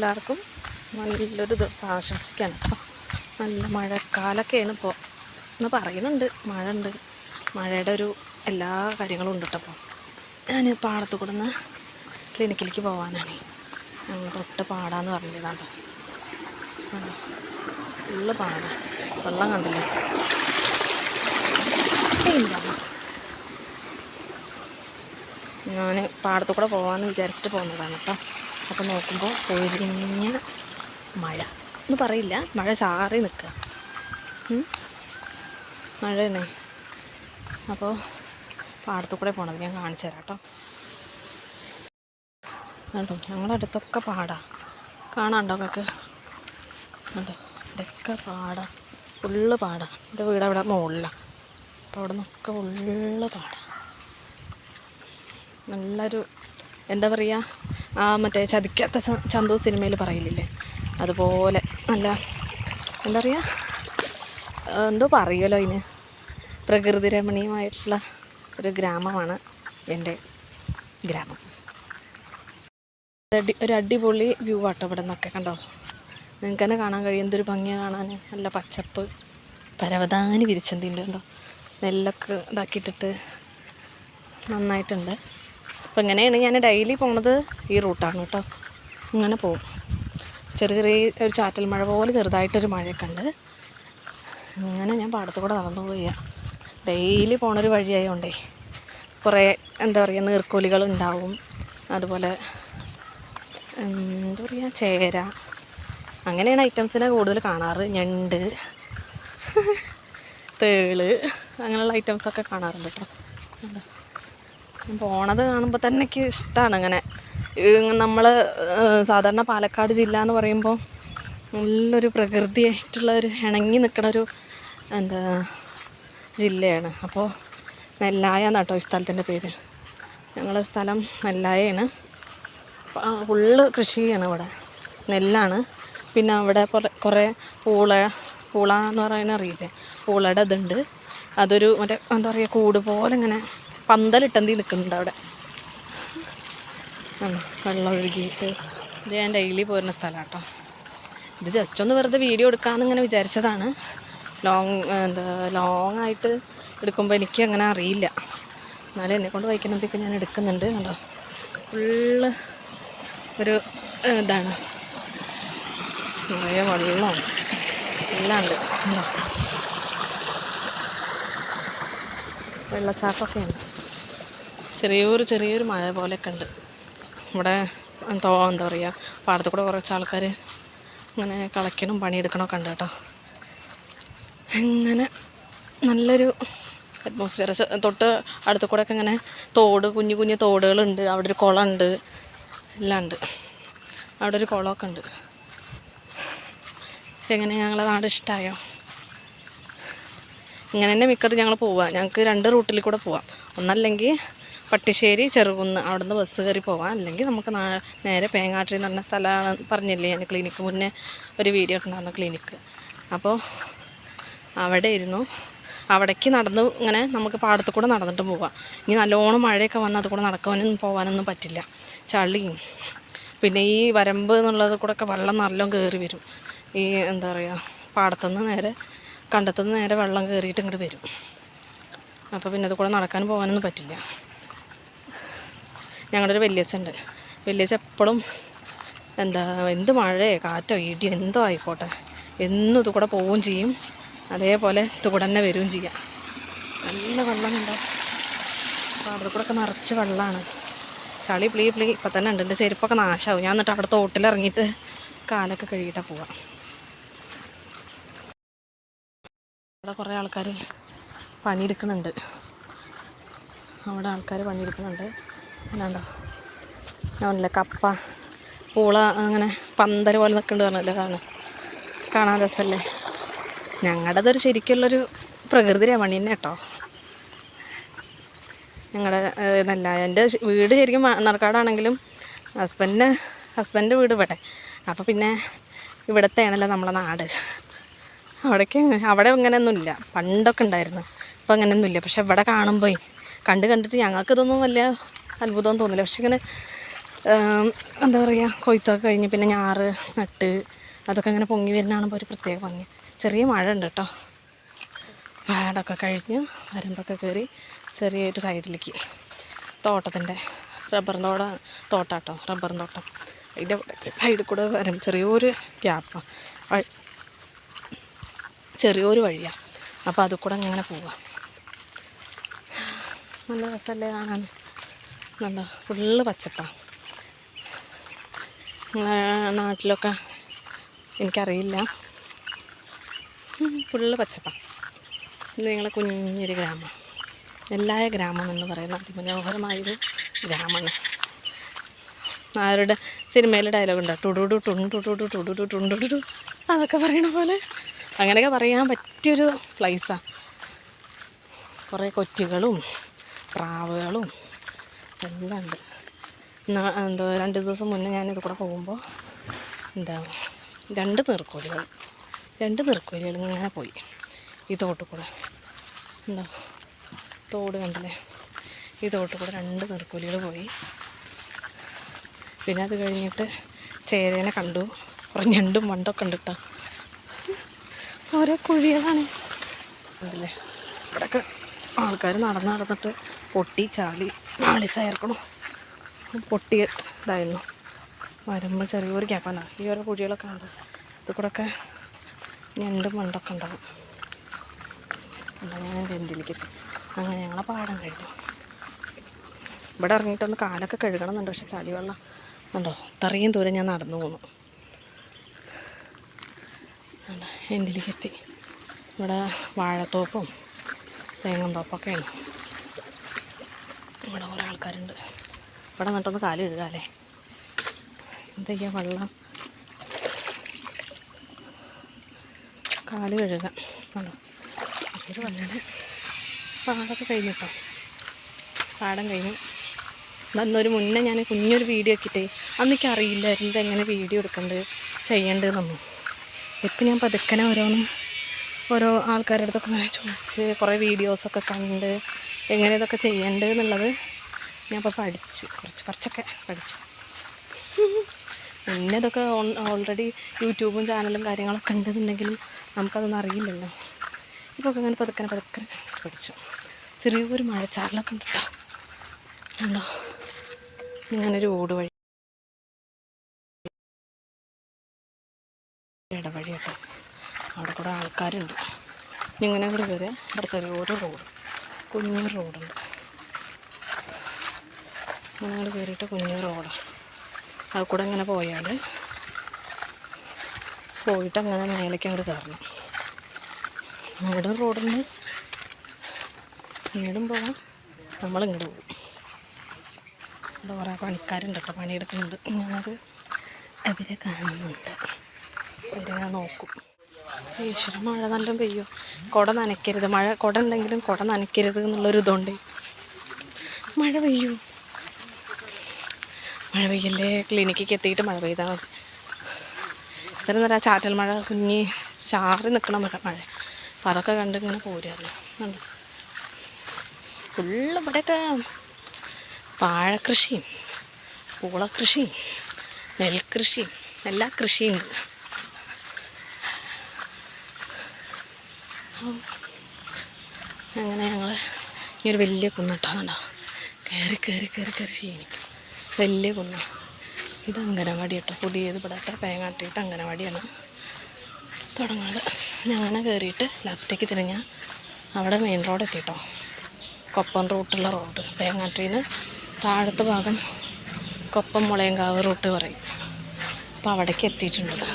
എല്ലാവർക്കും നല്ലൊരു ദിവസം ആശംസിക്കാണ്. നല്ല മഴക്കാലൊക്കെയാണ് ഇപ്പോൾ എന്ന് പറയുന്നുണ്ട്. മഴ ഉണ്ട്, മഴയുടെ ഒരു എല്ലാ കാര്യങ്ങളും ഉണ്ട് കേട്ടോ. അപ്പോൾ ഞാൻ പാടത്തു കൂടെ നിന്ന് ക്ലിനിക്കിലേക്ക് പോകാനാണ്. ഞങ്ങൾ തൊട്ട് പാടാന്ന് പറഞ്ഞതാണ്. ഫുള്ള് പാടാ, വെള്ളം കണ്ടില്ലേ. ഞാൻ പാടത്തു കൂടെ പോകാമെന്ന് വിചാരിച്ചിട്ട് പോകുന്നതാണ് കേട്ടോ. അപ്പോൾ നോക്കുമ്പോൾ പൊരിഞ്ഞ മഴ എന്ന് പറയില്ല, മഴ ചാറി നിൽക്കുക, മഴയാണ്. അപ്പോൾ പാടത്തു കൂടെ പോകണത് ഞാൻ കാണിച്ചു തരാം കേട്ടോ. കേട്ടോ ഞങ്ങളുടെ അടുത്തൊക്കെ പാടാ, കാണാണ്ടോ ഒക്കെ കേട്ടോ. ഇതൊക്കെ പാടാ, ഫുള്ള് പാടാ. എൻ്റെ വീട് അവിടെ മുകളിലാണ്. അപ്പോൾ അവിടെ നിന്നൊക്കെ ഫുള്ള് പാടാ. നല്ലൊരു എന്താ പറയുക, ആ മറ്റേ ചതിക്കാത്ത ചന്തു സിനിമയിൽ പറയില്ലേ, അതുപോലെ നല്ല എന്താ പറയുക, എന്തോ പറയുമല്ലോ അതിന്, പ്രകൃതി രമണീയമായിട്ടുള്ള ഒരു ഗ്രാമമാണ് എൻ്റെ ഗ്രാമം. ഒരു അടിപൊളി വ്യൂ ആട്ടോ ഇവിടെ നിന്നൊക്കെ. കണ്ടോ, നിങ്ങൾക്ക് തന്നെ കാണാൻ കഴിയും എന്തൊരു ഭംഗിയാണ് കാണാൻ. നല്ല പച്ചപ്പ് പരവതാനി വിരിച്ചന്തിൻ്റെ ഉണ്ടോ, നെല്ലൊക്കെ ഇതാക്കിയിട്ടിട്ട് നന്നായിട്ടുണ്ട്. അപ്പോൾ ഇങ്ങനെയാണ് ഞാൻ ഡെയിലി പോണത്, ഈ റൂട്ടാണ് കേട്ടോ. ഇങ്ങനെ പോവും, ചെറിയ ഒരു ചാറ്റൽ മഴ പോലെ ചെറുതായിട്ടൊരു മഴയൊക്കെ ഉണ്ട്. അങ്ങനെ ഞാൻ പാടത്തു കൂടെ നടന്നു പോവുക. ഡെയിലി പോണൊരു വഴിയായതുകൊണ്ടേ കുറേ എന്താ പറയുക നീർക്കോലികൾ ഉണ്ടാവും, അതുപോലെ എന്താ പറയുക ചേര, അങ്ങനെയാണ് ഐറ്റംസിനെ കൂടുതൽ കാണാറ്. ഞണ്ട്, തേള്, അങ്ങനെയുള്ള ഐറ്റംസൊക്കെ കാണാറുണ്ട് കേട്ടോ. പോണത് കാണുമ്പോൾ തന്നെ എനിക്ക് ഇഷ്ടമാണ്. അങ്ങനെ നമ്മൾ സാധാരണ പാലക്കാട് ജില്ല എന്ന് പറയുമ്പോൾ നല്ലൊരു പ്രകൃതിയായിട്ടുള്ള ഒരു ഇണങ്ങി നിൽക്കണ ഒരു എന്താ ജില്ലയാണ്. അപ്പോൾ നെല്ലായ എന്നാട്ടോ ഈ സ്ഥലത്തിൻ്റെ പേര്. ഞങ്ങളുടെ സ്ഥലം നെല്ലായയാണ്. ഫുള്ള് കൃഷിയാണ് ഇവിടെ, നെല്ലാണ്. പിന്നെ അവിടെ കുറേ പൂള എന്ന് പറയുന്നത് അറിയില്ലേ, പൂളയുടെ ഇതുണ്ട്. അതൊരു മറ്റേ എന്താ പറയുക കൂട് പോലെ ഇങ്ങനെ പന്തലിട്ടെന്തി നിൽക്കുന്നുണ്ട് അവിടെ. വെള്ളം ഒഴുകിയിട്ട് ഇത് ഞാൻ ഡെയിലി പോരുന്ന സ്ഥലം കേട്ടോ. ഇത് ജസ്റ്റ് ഒന്ന് വെറുതെ വീഡിയോ എടുക്കാമെന്ന് ഇങ്ങനെ വിചാരിച്ചതാണ്. ലോങ് ആയിട്ട് എടുക്കുമ്പോൾ എനിക്ക് അങ്ങനെ അറിയില്ല, എന്നാലും എന്നെക്കൊണ്ട് വയ്ക്കുന്നതൊക്കെ ഞാൻ എടുക്കുന്നുണ്ട്. കണ്ടോ, ഫുള്ള് ഒരു ഇതാണ്, നിറയെ വെള്ളം എല്ലാം ഉണ്ട്. വെള്ളച്ചാട്ടമൊക്കെയാണ്. ചെറിയൊരു മഴ പോലെയൊക്കെ ഉണ്ട് ഇവിടെ. എന്താ പറയുക, പാടത്തു കൂടെ കുറച്ച് ആൾക്കാർ ഇങ്ങനെ കളയ്ക്കണവും പണിയെടുക്കണമൊക്കെ ഉണ്ട് കേട്ടോ. ഇങ്ങനെ നല്ലൊരു അറ്റ്മോസ്ഫിയർ. തൊട്ട് അടുത്തു കൂടെയൊക്കെ ഇങ്ങനെ കുഞ്ഞു തോടുകളുണ്ട്. അവിടെ ഒരു കുളമുണ്ട്, എല്ലാം ഉണ്ട്. അവിടെ ഒരു കുളമൊക്കെ ഉണ്ട്. എങ്ങനെ ഞങ്ങളെ നാട് ഇഷ്ടമായോ? ഇങ്ങനെ തന്നെ മിക്കത് ഞങ്ങൾ പോവാം. ഞങ്ങൾക്ക് 2 റൂട്ടിൽ കൂടെ പോവാം. ഒന്നല്ലെങ്കിൽ പട്ടിശ്ശേരി ചെറുകുന്ന്, അവിടെ നിന്ന് ബസ് കയറി പോവാം. അല്ലെങ്കിൽ നമുക്ക് നേരെ പേങ്ങാട്ടിരി എന്ന് പറഞ്ഞ സ്ഥലമാണ് പറഞ്ഞില്ലേ ഞാൻ, ക്ലിനിക്ക് മുന്നേ ഒരു വീഡിയോ ഉണ്ടായിരുന്ന ക്ലിനിക്ക്. അപ്പോൾ അവിടെ ഇരുന്നു, അവിടേക്ക് നടന്ന് ഇങ്ങനെ നമുക്ക് പാടത്തു കൂടെ നടന്നിട്ട് പോവാം. ഇനി നല്ലോണം മഴയൊക്കെ വന്ന് അത് കൂടെ പോകാനൊന്നും പറ്റില്ല, ചളിയും. പിന്നെ ഈ വരമ്പ് എന്നുള്ളത് കൂടെ ഒക്കെ വെള്ളം നല്ലോണം കയറി വരും. ഈ എന്താ പറയുക, കണ്ടത്തുനിന്ന് നേരെ വെള്ളം കയറിയിട്ട് ഇങ്ങോട്ട് വരും. അപ്പോൾ പിന്നെ അത് കൂടെ നടക്കാനും പോകാനൊന്നും പറ്റില്ല. ഞങ്ങളുടെ ഒരു വലിയച്ഛനുണ്ട്. വലിയച്ഛൻ എപ്പോഴും എന്ത് മഴയോ കാറ്റോ ഇടിയോ എന്തോ ആയിക്കോട്ടെ എന്നും ഇത് കൂടെ പോവുകയും ചെയ്യും, അതേപോലെ ഇത് കൂടെ തന്നെ വരികയും ചെയ്യാം. നല്ല വെള്ളമുണ്ടോ, അപ്പോൾ അവിടെ കൂടെ ഒക്കെ നിറച്ച് വെള്ളമാണ്. ചളി പ്ലീ ഇപ്പം തന്നെ ഉണ്ട്. എൻ്റെ ചെരുപ്പൊക്കെ നാശമാവും. ഞാൻ എന്നിട്ട് അവിടെ തോട്ടിലിറങ്ങിയിട്ട് കാലൊക്കെ കഴുകിയിട്ടാണ് പോവാം. അവിടെ കുറേ ആൾക്കാർ പണിയെടുക്കുന്നുണ്ട്. അല്ലാണ്ടോ ഞാനല്ലേ കപ്പ പൂള അങ്ങനെ പന്തൽ പോലെ നിൽക്കുന്നുണ്ട് പറഞ്ഞല്ലോ, കാണാൻ രസമല്ലേ. ഞങ്ങളുടേതൊരു ശരിക്കുള്ളൊരു പ്രകൃതി രമണി തന്നെ കേട്ടോ. ഞങ്ങളുടെ എൻ്റെ വീട് ശരിക്കും മണ്ണാർക്കാടാണെങ്കിലും ഹസ്ബൻഡിൻ്റെ വീട് ഇവിടെ. അപ്പോൾ പിന്നെ ഇവിടത്തെയാണല്ലോ നമ്മളെ നാട്. അവിടെ അങ്ങനെയൊന്നുമില്ല, പണ്ടൊക്കെ ഉണ്ടായിരുന്നു, ഇപ്പം അങ്ങനെയൊന്നുമില്ല. പക്ഷെ ഇവിടെ കണ്ടിട്ട് ഞങ്ങൾക്കിതൊന്നും വലിയ അത്ഭുതമൊന്നും തോന്നില്ല. പക്ഷെ ഇങ്ങനെ എന്താ പറയുക, കൊയ്ത്തൊക്കെ കഴിഞ്ഞ് പിന്നെ ഞാറ് നട്ട് അതൊക്കെ അങ്ങനെ പൊങ്ങി വരുന്നതാകുമ്പോൾ ഒരു പ്രത്യേക ഭംഗി. ചെറിയ മഴ ഉണ്ട് കേട്ടോ. പാടൊക്കെ കഴിഞ്ഞ് വരമ്പൊക്കെ കയറി ചെറിയൊരു സൈഡിലേക്ക് തോട്ടത്തിൻ്റെ തോട്ടാട്ടോ, റബ്ബർ തോട്ടം. അതിൻ്റെ സൈഡിൽ കൂടെ വരും ചെറിയൊരു ഗ്യാപ്പാണ്, ചെറിയൊരു വഴിയാണ്. അപ്പോൾ അതിൽ കൂടെ അങ്ങനെ പോവാം. നല്ല രസമല്ലേ കാണാൻ, നല്ല ഫുള്ള് പച്ചപ്പാണ്. നാട്ടിലൊക്കെ എനിക്കറിയില്ല, ഫുള്ള് പച്ചപ്പാണ്. ഇത് നിങ്ങളെ കുഞ്ഞൊരു ഗ്രാമം, നെല്ലായ ഗ്രാമം എന്ന് പറയുന്ന അതിമനോഹരമായൊരു ഗ്രാമമാണ്. ആരുടെ സിനിമയിലെ ഡയലോഗുണ്ട്, ടുടുടു ടുണ്ടുടുടു ടുടുടു ടുണ്ടുടു, അതൊക്കെ പറയണ പോലെ അങ്ങനെയൊക്കെ പറയാൻ പറ്റിയൊരു പ്ലേസാണ്. കുറേ കൊറ്റുകളും പ്രാവുകളും എല്ലാം ഉണ്ട്. എന്തോ 2 ദിവസം മുന്നേ ഞാനിത് കൂടെ പോകുമ്പോൾ രണ്ട് നീർക്കോലികൾ ഇങ്ങനെ പോയി ഈ തോട്ടിൽ കൂടെ. എന്താ തോട് കണ്ടില്ലേ, ഈ തോട്ടിൽ കൂടെ 2 നീർക്കോലികൾ പോയി. പിന്നെ അത് കഴിഞ്ഞിട്ട് ചേരേനെ കണ്ടു, കുറേ ഞണ്ടും വണ്ടൊക്കെ ഉണ്ട് കേട്ടോ. ഓരോ കുഴികളാണ് കണ്ടില്ലേ. ഇവിടെയൊക്കെ ആൾക്കാർ നടന്നിട്ട് പൊട്ടി ചാടി ആളിസായിരിക്കണം, പൊട്ടി ഇതായിരുന്നു. വരുമ്പോൾ ചെറിയൊരു ഗ്യാപ്പാണ്. ഈ ഓരോ കുഴികളൊക്കെ ഉണ്ട്, ഇത് കൂടെയൊക്കെ ഞണ്ടും മണ്ടൊക്കെ ഉണ്ടാകും. അങ്ങനെ വെന്തിലേക്ക് അങ്ങനെ ഞങ്ങളെ പാടം കഴിഞ്ഞു. ഇവിടെ ഇറങ്ങിയിട്ടൊന്ന് കാലൊക്കെ കഴുകണം എന്നുണ്ട്, പക്ഷെ ചളി വെള്ളം ഉണ്ടോ, ഇത്രയും ദൂരം ഞാൻ നടന്നു പോന്നു. എന്തിലേക്ക് എത്തി. ഇവിടെ വാഴത്തോപ്പും തേങ്ങന്തോപ്പൊക്കെയാണ്. ഇവിടെ കുറേ ആൾക്കാരുണ്ട്. ഇവിടെ നിന്നിട്ടൊന്ന് കാല് കഴുകാല്ലേ. എന്തൊക്കെയാ വെള്ളം, കാല് കഴുകാം ഉണ്ടോ. ഇത് വന്നത് പാടൊക്കെ കഴിഞ്ഞിട്ടോ, പാടം കഴിഞ്ഞു. അന്നൊരു മുന്നേ ഞാൻ കുഞ്ഞൊരു വീഡിയോ ആക്കിയിട്ടേ, അന്നെനിക്ക് അറിയില്ലായിരുന്നു എങ്ങനെ വീഡിയോ എടുക്കേണ്ടത് ചെയ്യേണ്ടതെന്നൊന്നും. ഇപ്പം ഞാൻ പതുക്കനെ ഓരോ ആൾക്കാരുടെ അടുത്തൊക്കെ ചോദിച്ച് കുറേ വീഡിയോസൊക്കെ കണ്ട് എങ്ങനെ ഇതൊക്കെ ചെയ്യേണ്ടത് എന്നുള്ളത് ഞാൻ ഇപ്പോൾ പഠിച്ച് കുറച്ചൊക്കെ പഠിച്ചു. പിന്നെ ഇതൊക്കെ ഓൾറെഡി യൂട്യൂബും ചാനലും കാര്യങ്ങളൊക്കെ ഉണ്ടെന്നുണ്ടെങ്കിലും നമുക്കതൊന്നും അറിയില്ലല്ലോ. ഇപ്പോൾ അങ്ങനെ പതുക്കനെ പഠിച്ചു. ചെറിയൊരു മഴച്ചാറിലൊക്കെ ഉണ്ട് കേട്ടോ. ഉണ്ടോ, ഇങ്ങനൊരു ഓട് വഴി ഇടവഴി കേട്ടോ. അവിടെ കൂടെ ആൾക്കാരുണ്ട്. ഇങ്ങനെ കൂടെ കയറി ഇവിടെ ചെറിയൊരു കുഞ്ഞൊരു റോഡുണ്ട്. ഇങ്ങനെ കയറിയിട്ട് കുഞ്ഞൊരു റോഡാണ്. അത് കൂടെ ഇങ്ങനെ പോയിട്ട് അങ്ങനെ മേലേക്ക് അങ്ങോട്ട് കയറണം. ഇവിടെ റോഡുണ്ട്, ഇങ്ങോട്ടും പോകാം, നമ്മളിങ്ങോട്ട് പോകും. ഇവിടെ കുറേ പണിക്കാരുണ്ട് കേട്ടോ, പണിയെടുക്കുന്നുണ്ട്. ഞാനത് അവരെ കാണുന്നുണ്ട്, അവരെ ഞാൻ നോക്കും. ഈശ്വര, മഴ നല്ല പെയ്യോ. കുട നനയ്ക്കരുത്, കുട ഉണ്ടെങ്കിലും കുട നനയ്ക്കരുത് എന്നുള്ളൊരു ഇതുകൊണ്ട് മഴ പെയ്യൂ. മഴ പെയ്യല്ലേ, ക്ലിനിക്കിലേക്ക് എത്തിയിട്ട് മഴ പെയ്താൽ മതി. ഇത്ര നേരം ചാറ്റൽ മഴ കുഞ്ഞി ചാറി നിൽക്കണം മഴ. അപ്പം അതൊക്കെ കണ്ട് ഇങ്ങനെ പോരായിരുന്നു. കണ്ടു ഫുള്ള് ഇവിടെയൊക്കെ വാഴക്കൃഷിയും പൂളക്കൃഷിയും നെൽകൃഷിയും എല്ലാ കൃഷിയുണ്ട്. അങ്ങനെ ഞങ്ങൾ ഈ ഒരു വലിയ കുന്നിട്ടാണോ കയറി ക്ഷീണിക്കും. വലിയ കുന്ന. ഇത് അങ്കനവാടി കേട്ടോ, പുതിയത് ഇവിടുത്തെ പേങ്ങാട്ടിയിട്ട് അങ്കനവാടിയാണ് തുടങ്ങുന്നത്. ഞങ്ങനെ കയറിയിട്ട് ലെഫ്റ്റേക്ക് തിരിഞ്ഞാൽ അവിടെ മെയിൻ റോഡ് എത്തിയിട്ടോ, കൊപ്പം റൂട്ടുള്ള റോഡ്. പേങ്ങാട്ടിന്ന് താഴത്തെ ഭാഗം കൊപ്പം മുളയങ്കാവ് റൂട്ട് പറയും. അപ്പോൾ അവിടേക്ക് എത്തിയിട്ടുണ്ട്.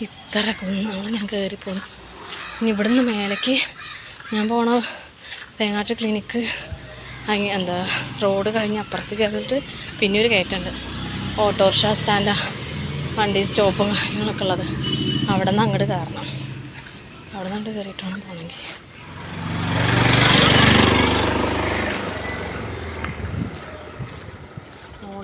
ഇത്ര കുന്നാണ് ഞാൻ കയറിപ്പോന്നു. ഇനി ഇവിടുന്ന് മേലേക്ക് ഞാൻ പോണ പേങ്ങാട്ട് ക്ലിനിക്ക് റോഡ് കഴിഞ്ഞ് അപ്പുറത്ത് കയറിയിട്ട് പിന്നെ ഒരു കയറ്റുണ്ട്. ഓട്ടോറിക്ഷ സ്റ്റാൻഡാ, വണ്ടി സ്റ്റോപ്പും കാര്യങ്ങളൊക്കെ ഉള്ളത്. അവിടെ നിന്ന് അങ്ങോട്ട് കയറണം. അവിടെ നിന്ന് അങ്ങോട്ട് കയറിയിട്ട് വേണം പോകണമെങ്കിൽ.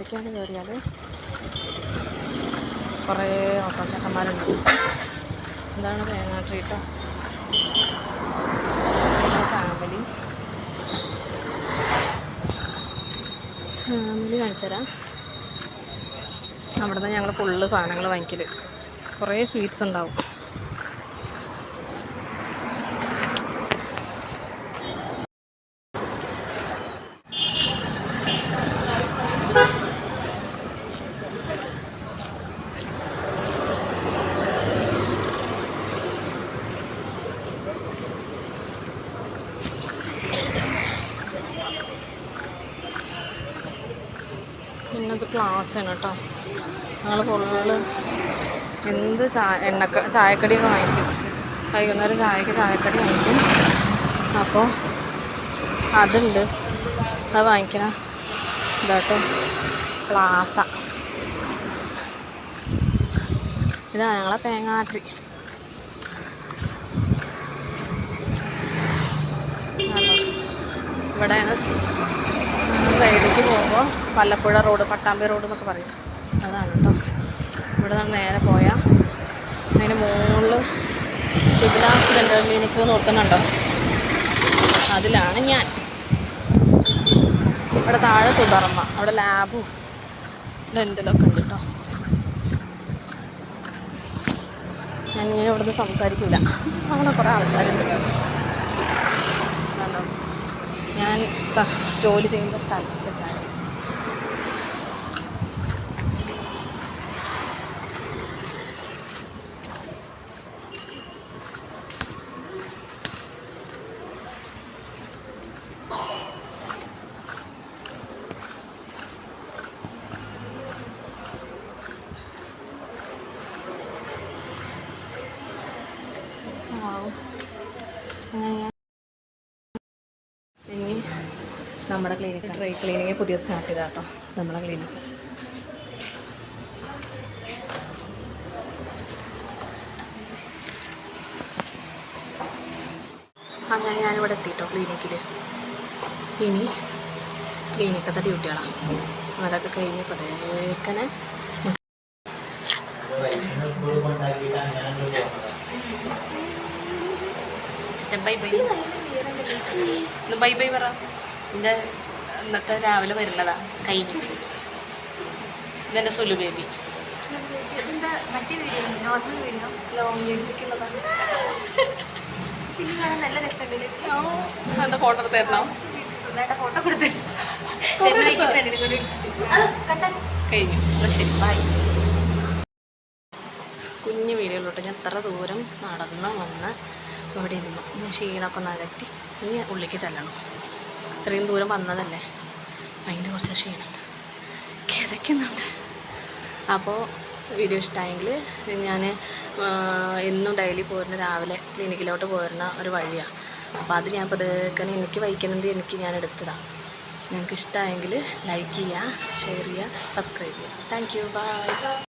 ഉള്ളിലേക്കാണ് കയറിയാൽ കുറേ ഓട്ടോച്ചക്കന്മാരുണ്ട്. എന്താണ് തേങ്ങാ ട്രീട്ടോ. ഫാമിലി കാണിച്ചു തരാം. അവിടെ നിന്ന് ഞങ്ങൾ ഫുള്ള് സാധനങ്ങൾ വാങ്ങിക്കൽ. കുറേ സ്വീറ്റ്സ് ഉണ്ടാവും. പിന്നത് ക്ലാസ്സാണ് കേട്ടോ. ഞങ്ങൾ ഫുള്ള് എന്ത് ചായക്കടിയൊക്കെ വാങ്ങിക്കും. വൈകുന്നേരം ചായക്കടി വാങ്ങിക്കും. അപ്പോൾ അതുണ്ട്, അത് വാങ്ങിക്കണം. ഇതാട്ടോ പ്ലാസ. ഇതാ ഞങ്ങളെ തേങ്ങാട്രി. ഇവിടെയാണ് സൈഡിലേക്ക് പോകുമ്പോൾ പല്ലപ്പുഴ റോഡ്, പട്ടാമ്പി റോഡ് എന്നൊക്കെ പറയും. അതാണ് കേട്ടോ. ഇവിടെ നിന്ന് നേരെ പോയാൽ അതിന് മുകളിൽ ശിവദാസ് ഡെൻ്റൽ ക്ലിനിക്ക് നോക്കുന്നുണ്ടോ, അതിലാണ് ഞാൻ. ഇവിടെ താഴെ സുധർമ്മ, അവിടെ ലാബും ഡെൻ്റലൊക്കെ ഉണ്ട് കേട്ടോ. ഞാനിങ്ങനെ ഇവിടെ നിന്ന് സംസാരിക്കില്ല, അങ്ങനെ കുറേ ആൾക്കാരുണ്ട്. കണ്ടോ, ഞാൻ ജോലി ചെയ്യുന്ന സ്ഥലത്തേക്കാണ്. ഇനി നമ്മുടെ ക്ലിനിക്ക്, ഡ്രൈ ക്ലീനിങ് പുതിയ സ്റ്റാർട്ട് ചെയ്താൽ കേട്ടോ നമ്മളെ ക്ലിനിക്ക്. അങ്ങനെ ഞാനിവിടെ എത്തിയിട്ടോ ക്ലിനിക്കിൽ. ഇനി ക്ലിനിക്കത്തെ ഡ്യൂട്ടികളാണ്. അതൊക്കെ കഴിഞ്ഞ് പതേക്കനെ ബൈ ബൈ ബൈ ബൈ പറ. എൻ്റെ ഇന്നത്തെ രാവിലെ വരുന്നതാ കഴിഞ്ഞു. ഇതെൻ്റെ സുലു ബേബി. മറ്റേ വീഡിയോ നോർമൽ വീഡിയോ ലോങ് വീഡിയോക്കുള്ളതാണ്. ചിന്നി കാണാൻ നല്ല രസമുണ്ട്. എന്താ ഫോട്ടോ എടുത്ത് തരണം. ഫോട്ടോ കൊടുത്ത് ഫ്രണ്ടിനെ കൊണ്ട് ഇടിച്ചു. അത് കട്ടാൻ കഴിഞ്ഞു. ശരി, ബൈ. കുഞ്ഞു വീഡിയോയിലോട്ട് ഞാൻ എത്ര ദൂരം നടന്ന് വന്ന് ഇവിടെ ഇരുന്നു. ഇനി ക്ഷീണമൊക്കെ ഒന്ന് അകറ്റി ഇനി ഉള്ളിലേക്ക് ചെല്ലണം. ഇത്രയും ദൂരം വന്നതല്ലേ, അതിൻ്റെ കുറച്ച് ക്ഷീണം കിതയ്ക്കുന്നുണ്ട്. അപ്പോൾ വീഡിയോ ഇഷ്ടമായെങ്കിൽ ഞാൻ എന്നും ഡെയിലി പോരുന്ന രാവിലെ ക്ലിനിക്കിലോട്ട് പോരുന്ന ഒരു വഴിയാണ്. അപ്പോൾ അത് ഞാൻ പതുക്കെ എനിക്ക് വഹിക്കുന്നത് ഞാൻ എടുത്തതാണ്. നിങ്ങൾക്ക് ഇഷ്ടമായെങ്കിൽ ലൈക്ക് ചെയ്യുക, ഷെയർ ചെയ്യുക, സബ്സ്ക്രൈബ് ചെയ്യുക. Thank you, by.